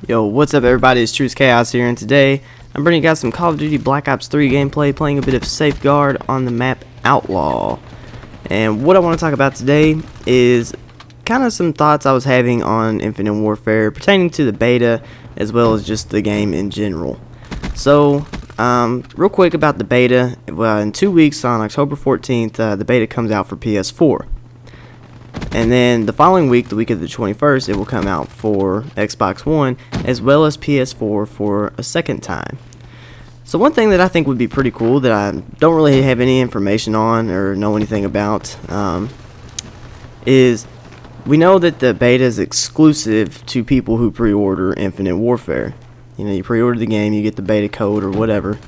Yo, what's up everybody, it's Truth Chaos here, and today I'm bringing you guys some Call of Duty Black Ops 3 gameplay, playing a bit of Safeguard on the map Outlaw. And what I want to talk about today is kind of some thoughts I was having on Infinite Warfare pertaining to the beta as well as just the game in general. So, real quick about the beta, in 2 weeks on October 14th, the beta comes out for PS4. And then the following week, the week of the 21st, it will come out for Xbox One as well as PS4 for a second time. So one thing that I think would be pretty cool that I don't really have any information on or know anything about is we know that the beta is exclusive to people who pre-order Infinite Warfare. You know, you pre-order the game, you get the beta code or whatever,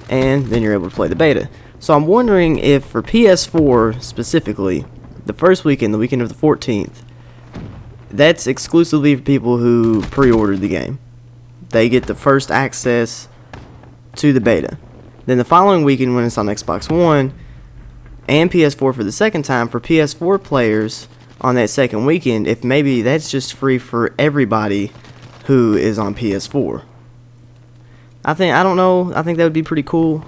and then you're able to play the beta. So I'm wondering if for PS4 specifically, the first weekend, the weekend of the 14th, that's exclusively for people who pre-ordered the game. They get the first access to the beta. Then the following weekend, when it's on Xbox One and PS4 for the second time, for PS4 players on that second weekend, if maybe that's just free for everybody who is on PS4. I don't know, I think that would be pretty cool.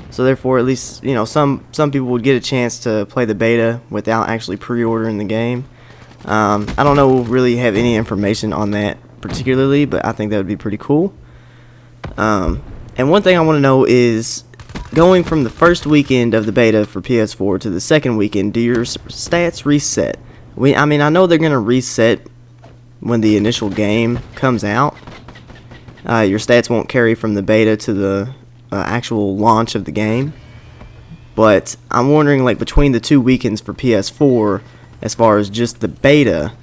So therefore, at least, you know, some people would get a chance to play the beta without actually pre-ordering the game. I don't know, really have any information on that particularly, but I think that would be pretty cool. And one thing I want to know is, going from the first weekend of the beta for PS4 to the second weekend, do your stats reset? I mean, I know they're going to reset when the initial game comes out. Your stats won't carry from the beta to the actual launch of the game, but I'm wondering, like, between the 2 weekends for PS4, as far as just the beta,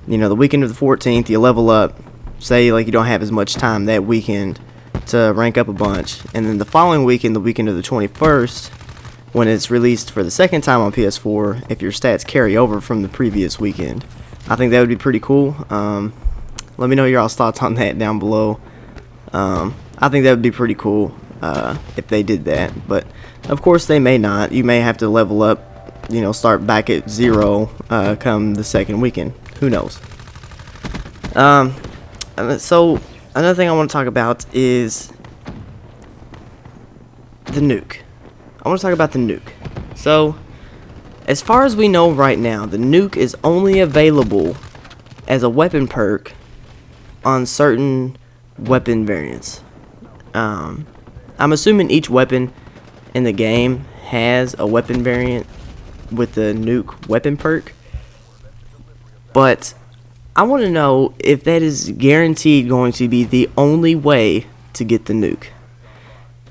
you know, the weekend of the 14th, you level up, say like you don't have as much time that weekend to rank up a bunch, and then the following weekend, the weekend of the 21st, when it's released for the second time on PS4, if your stats carry over from the previous weekend. I think that would be pretty cool. Let me know your all's thoughts on that down below. I think that would be pretty cool if they did that, but of course they may not. You may have to level up, you know, start back at 0 come the second weekend. Who knows? So another thing I want to talk about is the NUKE. I want to talk about the NUKE. So, as far as we know right now, the NUKE is only available as a weapon perk on certain weapon variants. I'm assuming each weapon in the game has a weapon variant with the NUKE weapon perk, but I want to know if that is guaranteed going to be the only way to get the NUKE,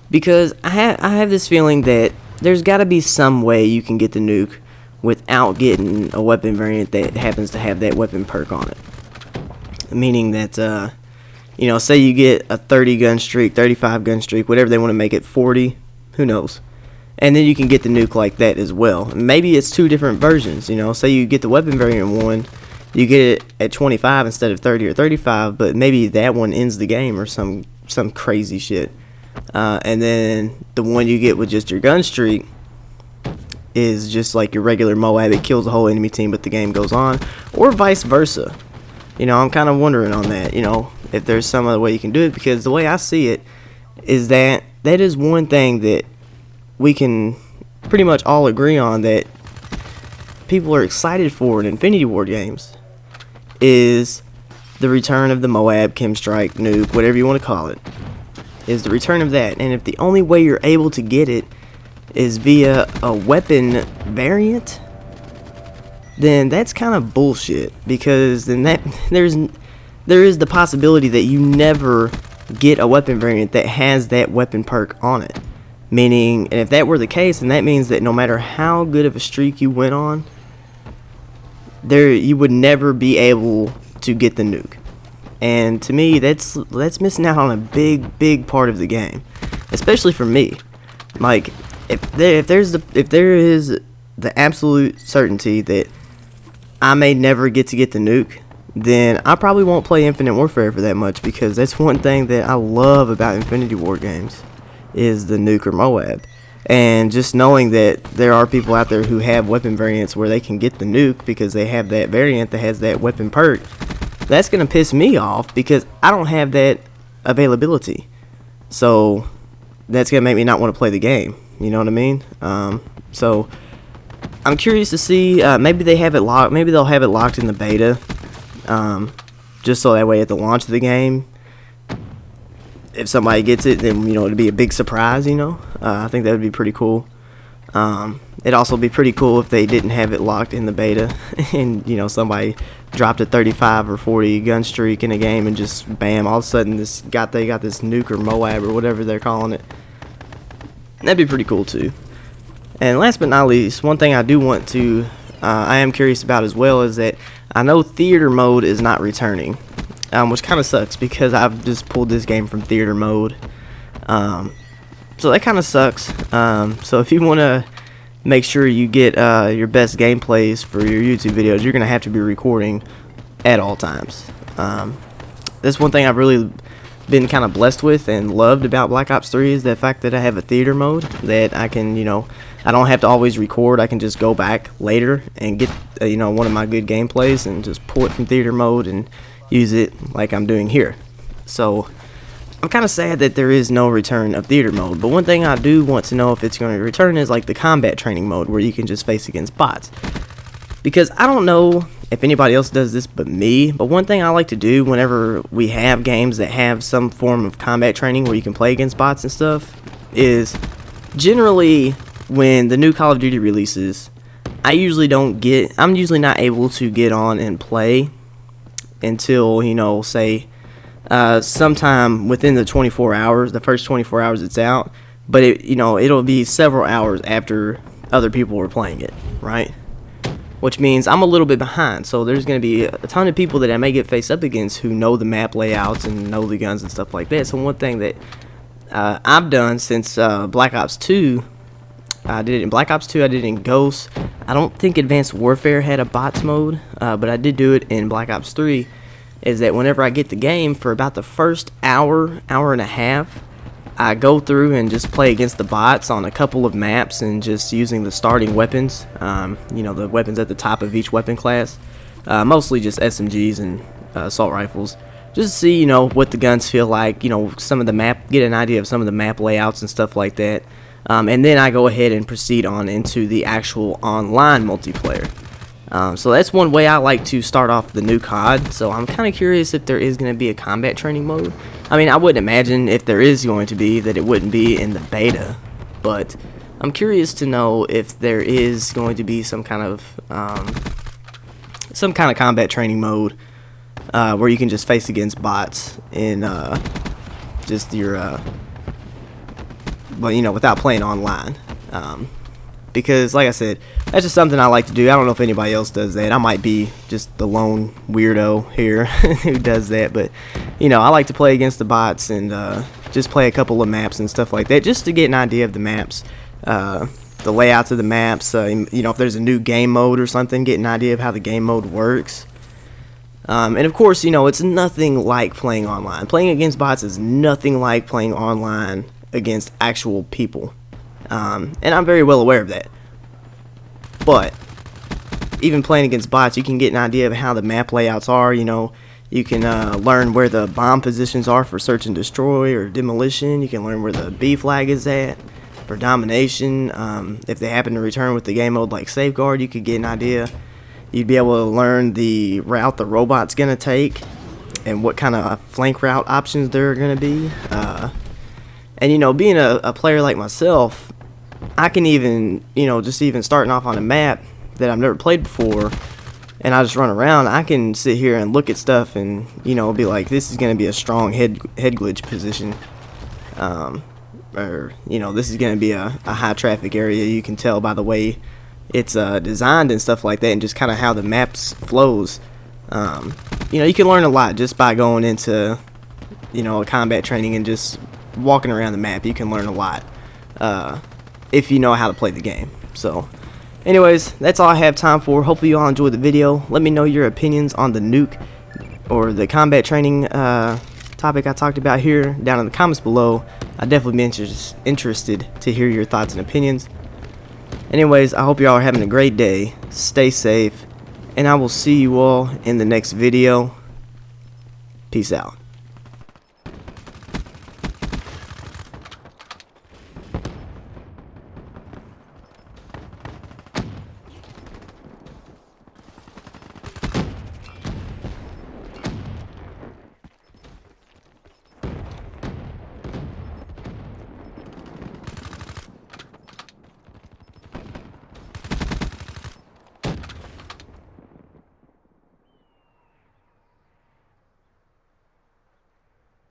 because I have this feeling that there's got to be some way you can get the NUKE without getting a weapon variant that happens to have that weapon perk on it. Meaning that you know, say you get a 30 gun streak, 35 gun streak, whatever they want to make it, 40, who knows. And then you can get the NUKE like that as well. Maybe it's two different versions, you know. Say you get the weapon variant one, you get it at 25 instead of 30 or 35, but maybe that one ends the game or some crazy shit. And then the one you get with just your gun streak is just like your regular Moab. It kills the whole enemy team, but the game goes on. Or vice versa. You know, I'm kind of wondering on that, you know, if there's some other way you can do it, because the way I see it is that is one thing that we can pretty much all agree on that people are excited for in Infinity Ward games, is the return of the Moab, Chemstrike, NUKE, whatever you want to call it, is the return of that. And if the only way you're able to get it is via a weapon variant, then that's kind of bullshit, because then there is the possibility that you never get a weapon variant that has that weapon perk on it. Meaning, and if that were the case, then that means that no matter how good of a streak you went on, you would never be able to get the NUKE. And to me, that's missing out on a big part of the game, especially for me. Like, if there is the absolute certainty that I may never get the NUKE, then I probably won't play Infinite Warfare for that much, because that's one thing that I love about Infinity War games, is the NUKE or Moab. And just knowing that there are people out there who have weapon variants where they can get the NUKE because they have that variant that has that weapon perk, that's gonna piss me off because I don't have that availability. So that's gonna make me not want to play the game. You know what I mean? So I'm curious to see. Maybe they have it locked. Maybe they'll have it locked in the beta, just so that way at the launch of the game, if somebody gets it, then it'd be a big surprise. I think that would be pretty cool. It'd also be pretty cool if they didn't have it locked in the beta, and somebody dropped a 35 or 40 gun streak in a game, and just bam, all of a sudden they got this nuke or Moab or whatever they're calling it. That'd be pretty cool too. And last but not least, one thing I do want to, I am curious about as well, is that I know theater mode is not returning, which kind of sucks because I've just pulled this game from theater mode. So that kind of sucks. So if you want to make sure you get your best gameplays for your YouTube videos, you're going to have to be recording at all times. That's one thing I've really been kind of blessed with and loved about Black Ops 3 is the fact that I have a theater mode that I can, I don't have to always record. I can just go back later and get, one of my good gameplays and just pull it from theater mode and use it like I'm doing here. So I'm kind of sad that there is no return of theater mode, but one thing I do want to know if it's going to return is like the combat training mode where you can just face against bots. Because I don't know if anybody else does this but me, but one thing I like to do whenever we have games that have some form of combat training where you can play against bots and stuff is generally when the new Call of Duty releases, I'm usually not able to get on and play until, say, sometime within the 24 hours, the first 24 hours it's out, but it'll be several hours after other people are playing it, right? Which means I'm a little bit behind, so there's going to be a ton of people that I may get faced up against who know the map layouts and know the guns and stuff like that. So one thing that I've done since Black Ops 2, I did it in Black Ops 2, I did it in Ghost. I don't think Advanced Warfare had a bots mode, but I did do it in Black Ops 3, is that whenever I get the game, for about the first hour and a half, I go through and just play against the bots on a couple of maps and just using the starting weapons, the weapons at the top of each weapon class, mostly just SMGs and assault rifles, just to see, what the guns feel like, some of the map, get an idea of some of the map layouts and stuff like that, and then I go ahead and proceed on into the actual online multiplayer. So that's one way I like to start off the new COD. So I'm kind of curious if there is going to be a combat training mode. I mean, I wouldn't imagine if there is going to be that it wouldn't be in the beta, but I'm curious to know if there is going to be some kind of combat training mode where you can just face against bots in just your without playing online. Because, like I said, that's just something I like to do. I don't know if anybody else does that. I might be just the lone weirdo here who does that. But, I like to play against the bots and just play a couple of maps and stuff like that, just to get an idea of the maps, the layouts of the maps. If there's a new game mode or something, get an idea of how the game mode works. And, of course, it's nothing like playing online. Playing against bots is nothing like playing online against actual people. And I'm very well aware of that. But even playing against bots, you can get an idea of how the map layouts are. You can learn where the bomb positions are for search and destroy or demolition. You can learn where the B flag is at for domination. If they happen to return with the game mode like safeguard, you could get an idea. You'd be able to learn the route the robot's gonna take and what kind of flank route options there are gonna be. And being a player like myself, I can even, just even starting off on a map that I've never played before, and I just run around, I can sit here and look at stuff and, be like, this is going to be a strong head glitch position. Or, this is going to be a high traffic area. You can tell by the way it's designed and stuff like that, and just kind of how the maps flows. You can learn a lot just by going into, a combat training and just walking around the map. You can learn a lot. If you know how to play the game. So anyways, that's all I have time for. Hopefully you all enjoyed the video. Let me know your opinions on the nuke or the combat training topic I talked about here down in the comments below. I'd definitely be interested to hear your thoughts and opinions. Anyways, I hope you all are having a great day. Stay safe, and I will see you all in the next video. Peace out.